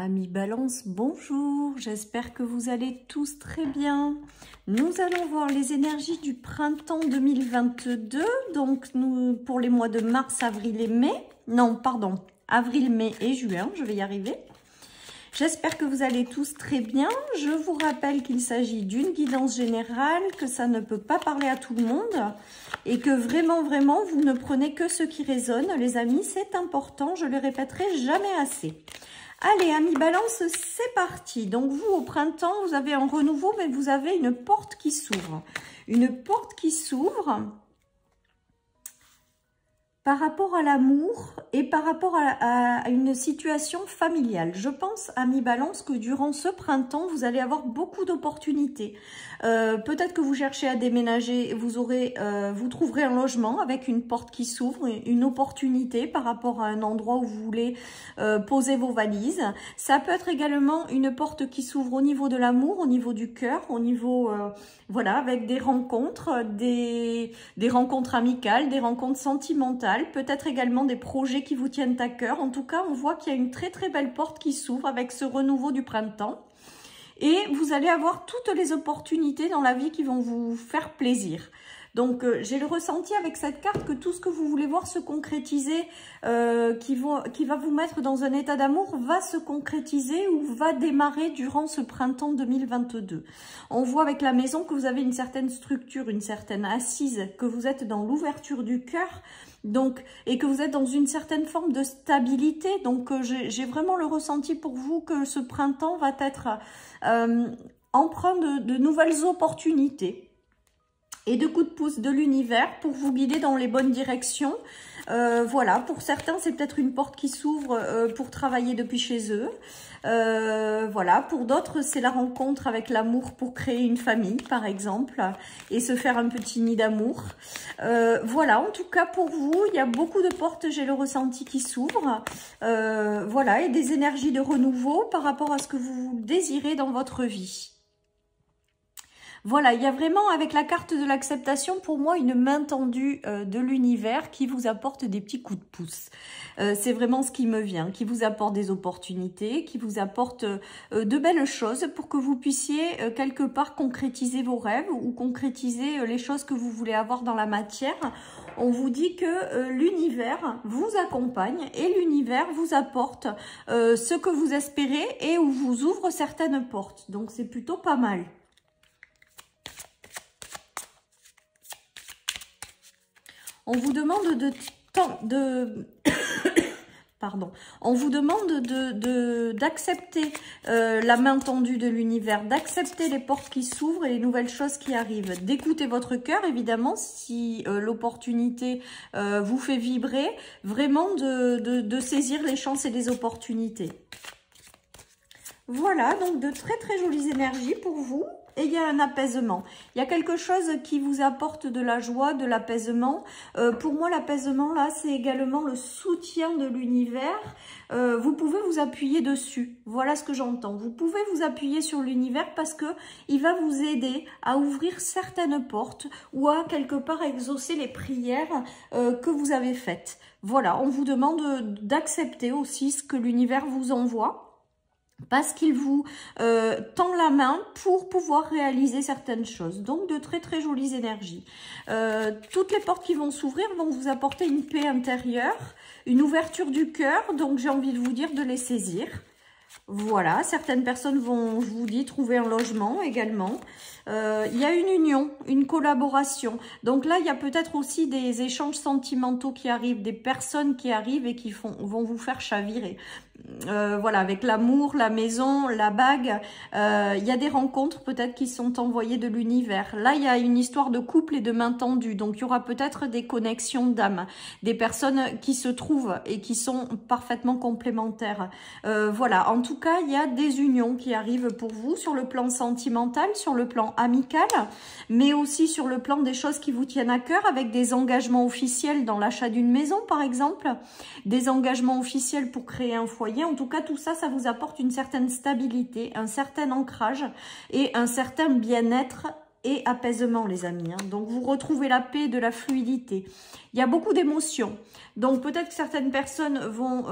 Amis Balance, bonjour, j'espère que vous allez tous très bien. Nous allons voir les énergies du printemps 2022, donc pour les mois de mars, avril et mai. Non, pardon, avril, mai et juin, je vais y arriver. J'espère que vous allez tous très bien. Je vous rappelle qu'il s'agit d'une guidance générale, que ça ne peut pas parler à tout le monde et que vraiment, vous ne prenez que ce qui résonne. Les amis, c'est important, je le répéterai jamais assez. Allez, amis Balance, c'est parti. Donc, vous, au printemps, vous avez un renouveau, mais vous avez une porte qui s'ouvre. Une porte qui s'ouvre par rapport à l'amour et par rapport à une situation familiale. Je pense, amis Balance, que durant ce printemps, vous allez avoir beaucoup d'opportunités. Peut-être que vous cherchez à déménager, vous trouverez un logement avec une porte qui s'ouvre, une opportunité par rapport à un endroit où vous voulez poser vos valises. Ça peut être également une porte qui s'ouvre au niveau de l'amour, au niveau du cœur, au niveau, voilà, avec des rencontres, des rencontres amicales, des rencontres sentimentales, peut-être également des projets qui vous tiennent à cœur. En tout cas, on voit qu'il y a une très belle porte qui s'ouvre avec ce renouveau du printemps. Et vous allez avoir toutes les opportunités dans la vie qui vont vous faire plaisir. Donc, j'ai le ressenti avec cette carte que tout ce que vous voulez voir se concrétiser, qui va vous mettre dans un état d'amour, va se concrétiser ou va démarrer durant ce printemps 2022. On voit avec la maison que vous avez une certaine structure, une certaine assise, que vous êtes dans l'ouverture du cœur, donc, et que vous êtes dans une certaine forme de stabilité. Donc, j'ai vraiment le ressenti pour vous que ce printemps va être empreint de nouvelles opportunités et de coups de pouce de l'univers pour vous guider dans les bonnes directions. Voilà, pour certains, c'est peut-être une porte qui s'ouvre pour travailler depuis chez eux. Voilà, pour d'autres, c'est la rencontre avec l'amour pour créer une famille, par exemple, et se faire un petit nid d'amour. Voilà, en tout cas, pour vous, il y a beaucoup de portes, j'ai le ressenti, qui s'ouvrent. Voilà, et des énergies de renouveau par rapport à ce que vous désirez dans votre vie. Voilà, il y a vraiment, avec la carte de l'acceptation, pour moi, une main tendue de l'univers qui vous apporte des petits coups de pouce. C'est vraiment ce qui me vient, qui vous apporte des opportunités, qui vous apporte de belles choses pour que vous puissiez quelque part concrétiser vos rêves ou concrétiser les choses que vous voulez avoir dans la matière. On vous dit que l'univers vous accompagne et l'univers vous apporte ce que vous espérez et où vous ouvre certaines portes. Donc, c'est plutôt pas mal. On vous demande on vous demande d'accepter la main tendue de l'univers, d'accepter les portes qui s'ouvrent et les nouvelles choses qui arrivent, d'écouter votre cœur, évidemment, si l'opportunité vous fait vibrer, vraiment de saisir les chances et les opportunités. Voilà, donc de très jolies énergies pour vous. Et il y a un apaisement. Il y a quelque chose qui vous apporte de la joie, de l'apaisement. Pour moi, l'apaisement, là, c'est également le soutien de l'univers. Vous pouvez vous appuyer dessus. Voilà ce que j'entends. Vous pouvez vous appuyer sur l'univers parce que il va vous aider à ouvrir certaines portes ou à quelque part exaucer les prières que vous avez faites. Voilà, on vous demande d'accepter aussi ce que l'univers vous envoie, parce qu'il vous tend la main pour pouvoir réaliser certaines choses. Donc, de très jolies énergies. Toutes les portes qui vont s'ouvrir vont vous apporter une paix intérieure, une ouverture du cœur. Donc, j'ai envie de vous dire de les saisir. Voilà, certaines personnes vont, je vous dis, trouver un logement également. Il y a une union, une collaboration. Donc là, il y a peut-être aussi des échanges sentimentaux qui arrivent, des personnes qui arrivent et qui vont vous faire chavirer. Voilà, avec l'amour, la maison, la bague, il y a des rencontres peut-être qui sont envoyées de l'univers. Là, il y a une histoire de couple et de main tendue, donc il y aura peut-être des connexions d'âme, des personnes qui se trouvent et qui sont parfaitement complémentaires. Voilà, en tout cas, il y a des unions qui arrivent pour vous sur le plan sentimental, sur le plan amical, mais aussi sur le plan des choses qui vous tiennent à cœur, avec des engagements officiels dans l'achat d'une maison, par exemple, des engagements officiels pour créer un foyer. En tout cas, tout ça, ça vous apporte une certaine stabilité, un certain ancrage et un certain bien-être et apaisement, les amis. Donc, vous retrouvez la paix, de la fluidité. Il y a beaucoup d'émotions. Donc, peut-être que certaines personnes vont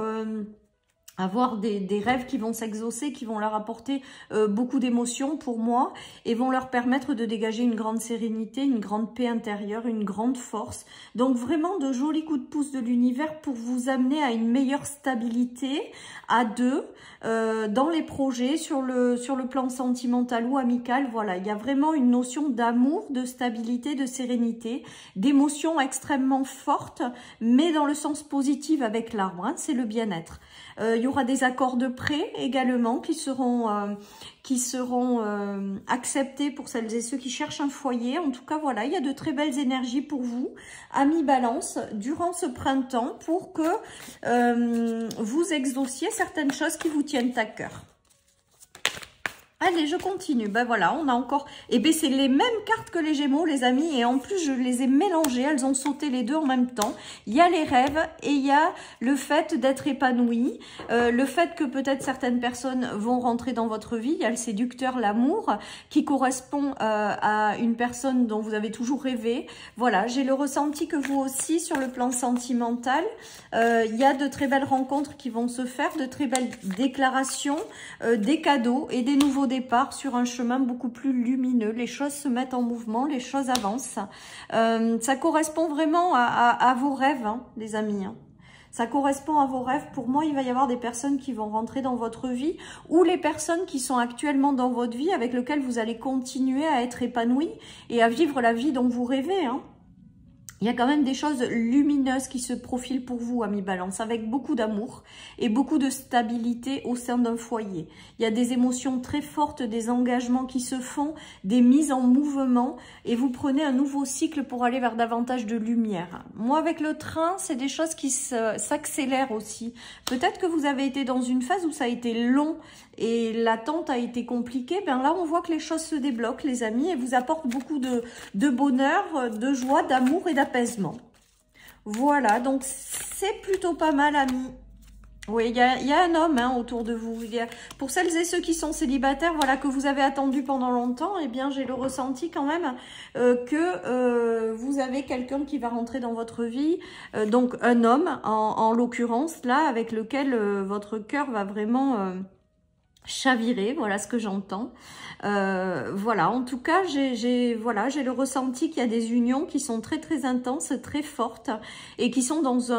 avoir des rêves qui vont s'exaucer, qui vont leur apporter beaucoup d'émotions pour moi et vont leur permettre de dégager une grande sérénité, une grande paix intérieure, une grande force. Donc vraiment de jolis coups de pouce de l'univers pour vous amener à une meilleure stabilité à deux dans les projets, sur le plan sentimental ou amical. Voilà, il y a vraiment une notion d'amour, de stabilité, de sérénité, d'émotions extrêmement fortes, mais dans le sens positif avec l'arbre, hein, c'est le bien-être. Il y aura des accords de prêt également qui seront acceptés pour celles et ceux qui cherchent un foyer. En tout cas, voilà, il y a de très belles énergies pour vous, amis Balance, durant ce printemps pour que vous exauciez certaines choses qui vous tiennent à cœur. Allez, je continue. Ben voilà, on a encore... Eh bien, c'est les mêmes cartes que les Gémeaux, les amis. Et en plus, je les ai mélangées. Elles ont sauté les deux en même temps. Il y a les rêves et il y a le fait d'être épanoui. Le fait que peut-être certaines personnes vont rentrer dans votre vie. Il y a le séducteur, l'amour, qui correspond à une personne dont vous avez toujours rêvé. Voilà, j'ai le ressenti que vous aussi, sur le plan sentimental, il y a de très belles rencontres qui vont se faire, de très belles déclarations, des cadeaux et des nouveaux départ sur un chemin beaucoup plus lumineux. Les choses se mettent en mouvement, les choses avancent. Ça correspond vraiment à vos rêves, hein, les amis. Hein. Ça correspond à vos rêves. Pour moi, il va y avoir des personnes qui vont rentrer dans votre vie ou les personnes qui sont actuellement dans votre vie avec lesquelles vous allez continuer à être épanoui et à vivre la vie dont vous rêvez, hein. Il y a quand même des choses lumineuses qui se profilent pour vous, amis Balance, avec beaucoup d'amour et beaucoup de stabilité au sein d'un foyer. Il y a des émotions très fortes, des engagements qui se font, des mises en mouvement et vous prenez un nouveau cycle pour aller vers davantage de lumière. Moi, avec le train, c'est des choses qui s'accélèrent aussi. Peut-être que vous avez été dans une phase où ça a été long et l'attente a été compliquée. Ben là, on voit que les choses se débloquent, les amis, et vous apportent beaucoup de bonheur, de joie, d'amour et d'apaisement. Voilà, donc c'est plutôt pas mal, amis. Oui, il y a un homme, hein, autour de vous. Pour celles et ceux qui sont célibataires, voilà, que vous avez attendu pendant longtemps, eh bien, j'ai le ressenti quand même que vous avez quelqu'un qui va rentrer dans votre vie. Donc, un homme, en l'occurrence, là, avec lequel votre cœur va vraiment... chavirer, voilà ce que j'entends. Voilà, en tout cas, j'ai le ressenti qu'il y a des unions qui sont très très intenses, très fortes et qui sont dans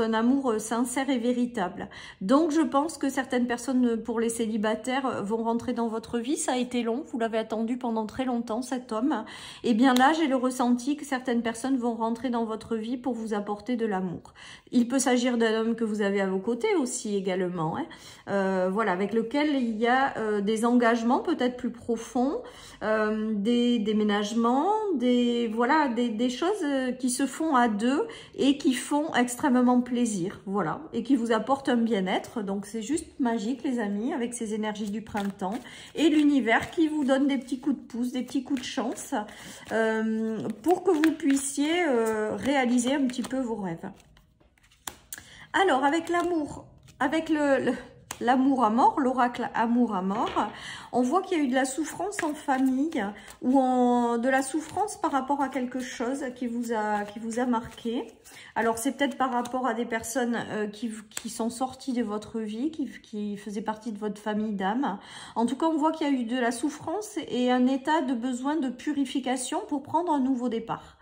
un amour sincère et véritable. Donc, je pense que certaines personnes, pour les célibataires, vont rentrer dans votre vie. Ça a été long, vous l'avez attendu pendant très longtemps, cet homme. Et bien là, j'ai le ressenti que certaines personnes vont rentrer dans votre vie pour vous apporter de l'amour. Il peut s'agir d'un homme que vous avez à vos côtés aussi également, hein. Voilà, avec lequel il y a des engagements peut-être plus profonds, des déménagements, des choses qui se font à deux et qui font extrêmement plaisir, voilà, et qui vous apportent un bien-être. Donc c'est juste magique, les amis, avec ces énergies du printemps et l'univers qui vous donne des petits coups de pouce, des petits coups de chance pour que vous puissiez réaliser un petit peu vos rêves. Alors, avec l'amour, avec l'amour à mort, l'oracle amour à mort, on voit qu'il y a eu de la souffrance en famille ou de la souffrance par rapport à quelque chose qui vous a marqué. Alors, c'est peut-être par rapport à des personnes qui sont sorties de votre vie, qui faisaient partie de votre famille d'âme. En tout cas, on voit qu'il y a eu de la souffrance et un état de besoin de purification pour prendre un nouveau départ.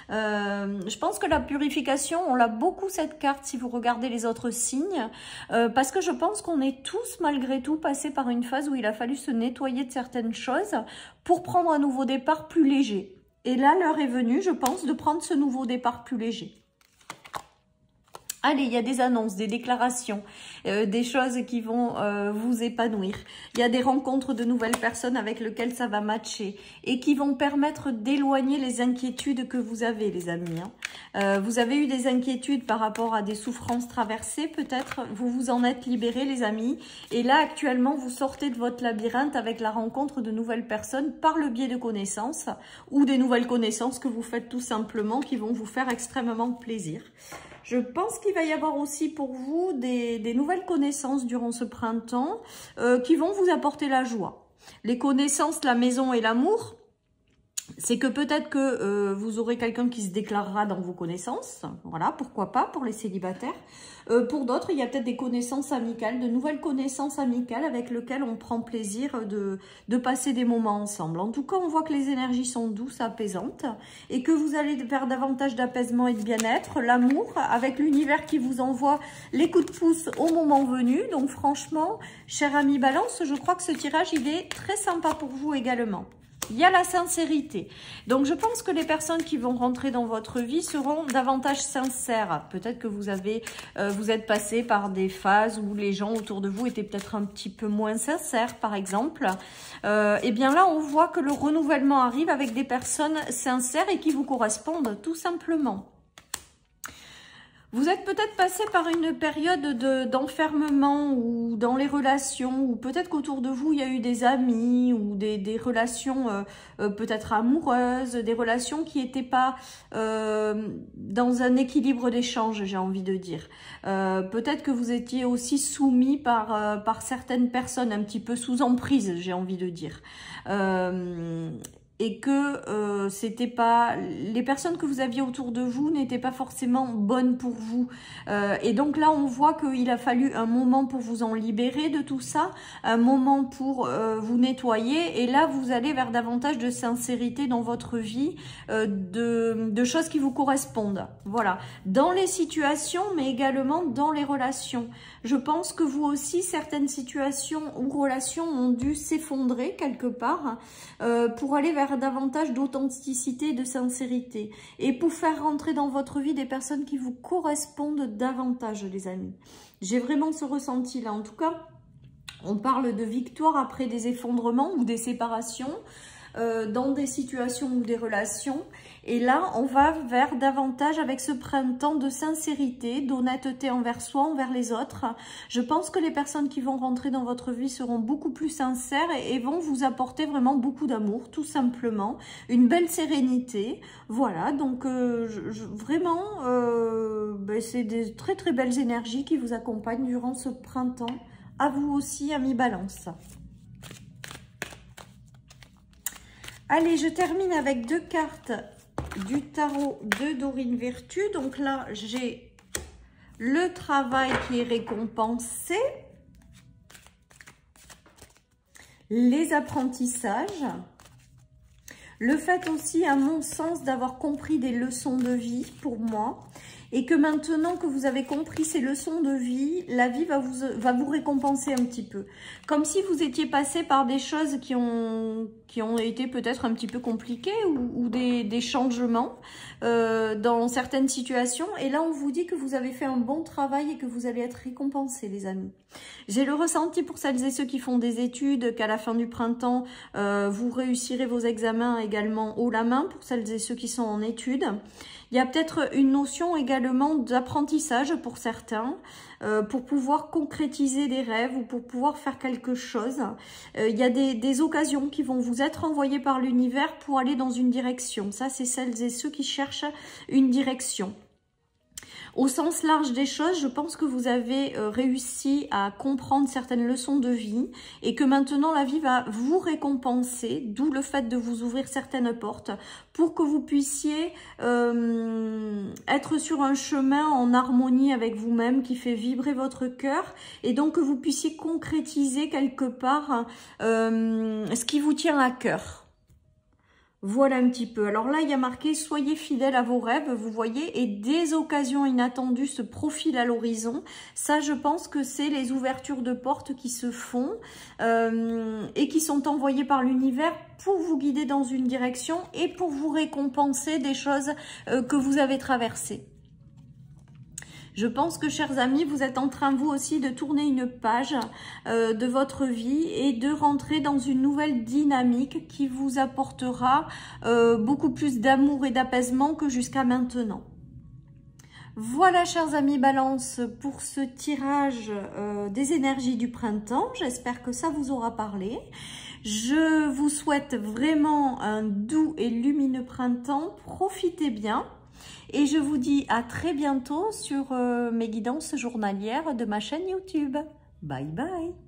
Je pense que la purification, on l'a beaucoup cette carte si vous regardez les autres signes, parce que je pense qu'on est tous malgré tout passés par une phase où il a fallu se nettoyer de certaines choses pour prendre un nouveau départ plus léger. Et là, l'heure est venue, je pense, de prendre ce nouveau départ plus léger. Allez, il y a des annonces, des déclarations, des choses qui vont vous épanouir. Il y a des rencontres de nouvelles personnes avec lesquelles ça va matcher et qui vont permettre d'éloigner les inquiétudes que vous avez, les amis. Hein. Vous avez eu des inquiétudes par rapport à des souffrances traversées, peut-être. Vous vous en êtes libérés, les amis. Et là, actuellement, vous sortez de votre labyrinthe avec la rencontre de nouvelles personnes par le biais de connaissances ou des nouvelles connaissances que vous faites tout simplement qui vont vous faire extrêmement plaisir. Je pense qu'il va y avoir aussi pour vous des nouvelles connaissances durant ce printemps qui vont vous apporter la joie. Les connaissances, la maison et l'amour, c'est que peut-être que vous aurez quelqu'un qui se déclarera dans vos connaissances. Voilà, pourquoi pas pour les célibataires. Pour d'autres, il y a peut-être des connaissances amicales, de nouvelles connaissances amicales avec lesquelles on prend plaisir de passer des moments ensemble. En tout cas, on voit que les énergies sont douces, apaisantes et que vous allez vers davantage d'apaisement et de bien-être. L'amour, avec l'univers qui vous envoie les coups de pouce au moment venu. Donc franchement, cher ami Balance, je crois que ce tirage, il est très sympa pour vous également. Il y a la sincérité. Donc, je pense que les personnes qui vont rentrer dans votre vie seront davantage sincères. Peut-être que vous êtes passé par des phases où les gens autour de vous étaient peut-être un petit peu moins sincères, par exemple. Et bien là, on voit que le renouvellement arrive avec des personnes sincères et qui vous correspondent, tout simplement. Vous êtes peut-être passé par une période d'enfermement ou dans les relations, ou peut-être qu'autour de vous, il y a eu des amis ou des relations peut-être amoureuses, des relations qui n'étaient pas dans un équilibre d'échange, j'ai envie de dire. Peut-être que vous étiez aussi soumis par certaines personnes, un petit peu sous emprise, j'ai envie de dire. Et que c'était pas, les personnes que vous aviez autour de vous n'étaient pas forcément bonnes pour vous. Et donc là, on voit qu'il a fallu un moment pour vous en libérer de tout ça, un moment pour vous nettoyer. Et là, vous allez vers davantage de sincérité dans votre vie, de choses qui vous correspondent. Voilà, dans les situations, mais également dans les relations. Je pense que vous aussi, certaines situations ou relations ont dû s'effondrer quelque part pour aller vers davantage d'authenticité et de sincérité. Et pour faire rentrer dans votre vie des personnes qui vous correspondent davantage, les amis. J'ai vraiment ce ressenti-là. En tout cas, on parle de victoire après des effondrements ou des séparations. Dans des situations ou des relations. Et là, on va vers davantage avec ce printemps de sincérité, d'honnêteté envers soi, envers les autres. Je pense que les personnes qui vont rentrer dans votre vie seront beaucoup plus sincères et vont vous apporter vraiment beaucoup d'amour, tout simplement. Une belle sérénité. Voilà, donc vraiment, c'est des très très belles énergies qui vous accompagnent durant ce printemps. À vous aussi, amis Balance. Allez, je termine avec 2 cartes du tarot de Dorine Vertu. Donc là, j'ai le travail qui est récompensé, les apprentissages, le fait aussi, à mon sens, d'avoir compris des leçons de vie pour moi. Et que maintenant que vous avez compris ces leçons de vie, la vie va vous récompenser un petit peu. Comme si vous étiez passé par des choses qui ont été peut-être un petit peu compliquées ou des changements dans certaines situations. Et là, on vous dit que vous avez fait un bon travail et que vous allez être récompensés, les amis. J'ai le ressenti pour celles et ceux qui font des études, qu'à la fin du printemps, vous réussirez vos examens également haut la main pour celles et ceux qui sont en études. Il y a peut-être une notion également d'apprentissage pour certains, pour pouvoir concrétiser des rêves ou pour pouvoir faire quelque chose. Il y a des occasions qui vont vous être envoyées par l'univers pour aller dans une direction. Ça, c'est celles et ceux qui cherchent une direction. Au sens large des choses, je pense que vous avez réussi à comprendre certaines leçons de vie et que maintenant la vie va vous récompenser, d'où le fait de vous ouvrir certaines portes pour que vous puissiez être sur un chemin en harmonie avec vous-même qui fait vibrer votre cœur et donc que vous puissiez concrétiser quelque part ce qui vous tient à cœur. Voilà un petit peu. Alors là, il y a marqué « Soyez fidèles à vos rêves », vous voyez, et des occasions inattendues se profilent à l'horizon. Ça, je pense que c'est les ouvertures de portes qui se font et qui sont envoyées par l'univers pour vous guider dans une direction et pour vous récompenser des choses que vous avez traversées. Je pense que, chers amis, vous êtes en train, vous aussi, de tourner une page de votre vie et de rentrer dans une nouvelle dynamique qui vous apportera beaucoup plus d'amour et d'apaisement que jusqu'à maintenant. Voilà, chers amis Balance, pour ce tirage des énergies du printemps. J'espère que ça vous aura parlé. Je vous souhaite vraiment un doux et lumineux printemps. Profitez bien. Et je vous dis à très bientôt sur mes guidances journalières de ma chaîne YouTube. Bye bye!